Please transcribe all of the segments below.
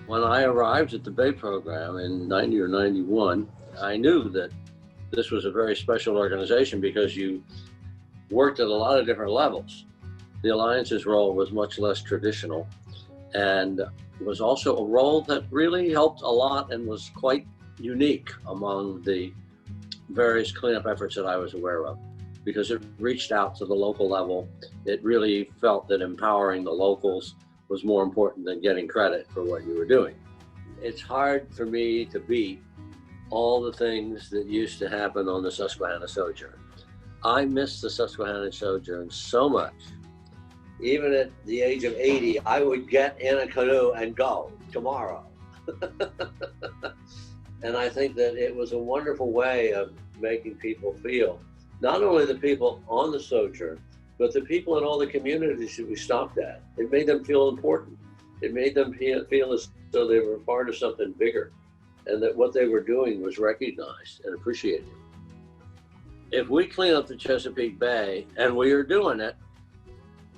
When I arrived at the Bay program in 90 or 91, I knew that this was a very special organization because you worked at a lot of different levels. The Alliance's role was much less traditional and was also a role that really helped a lot and was quite unique among the various cleanup efforts that I was aware of, because it reached out to the local level. It really felt that empowering the locals was more important than getting credit for what you were doing. It's hard for me to beat all the things that used to happen on the Susquehanna Sojourn. I miss the Susquehanna Sojourn so much. Even at the age of 80, I would get in a canoe and go tomorrow. And I think that it was a wonderful way of making people feel, not only the people on the Sojourn, but the people in all the communities that we stopped at. It made them feel important. It made them feel as though they were part of something bigger and that what they were doing was recognized and appreciated. If we clean up the Chesapeake Bay, and we are doing it,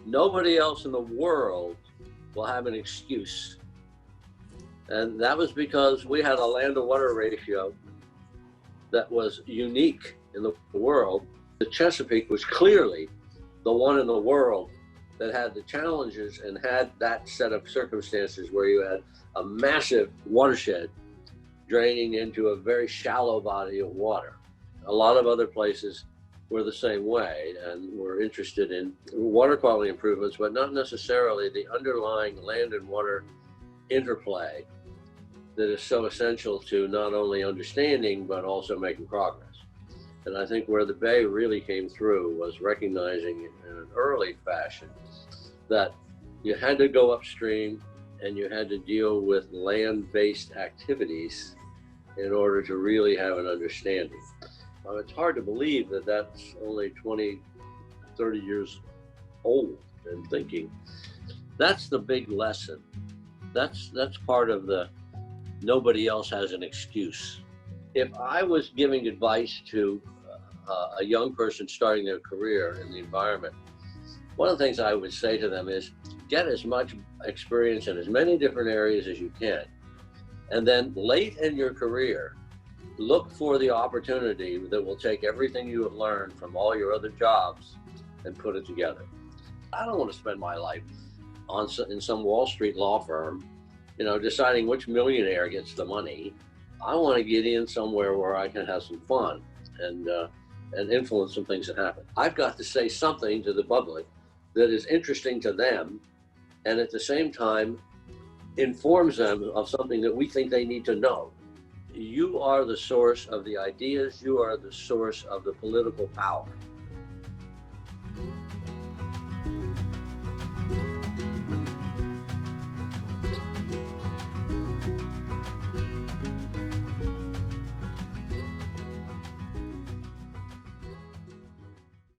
nobody else in the world will have an excuse. And that was because we had a land to water ratio that was unique in the world. The Chesapeake was clearly the one in the world that had the challenges and had that set of circumstances where you had a massive watershed draining into a very shallow body of water. A lot of other places were the same way and were interested in water quality improvements, but not necessarily the underlying land and water interplay that is so essential to not only understanding, but also making progress. And I think where the Bay really came through was recognizing in an early fashion that you had to go upstream and you had to deal with land-based activities in order to really have an understanding. It's hard to believe that that's only 20, 30 years old and thinking. That's the big lesson. That's part of the nobody else has an excuse. If I was giving advice to a young person starting their career in the environment, one of the things I would say to them is get as much experience in as many different areas as you can. And then late in your career, look for the opportunity that will take everything you have learned from all your other jobs and put it together. I don't want to spend my life in some Wall Street law firm, deciding which millionaire gets the money. I want to get in somewhere where I can have some fun and influence some things that happen. I've got to say something to the public that is interesting to them and at the same time informs them of something that we think they need to know. You are the source of the ideas, you are the source of the political power.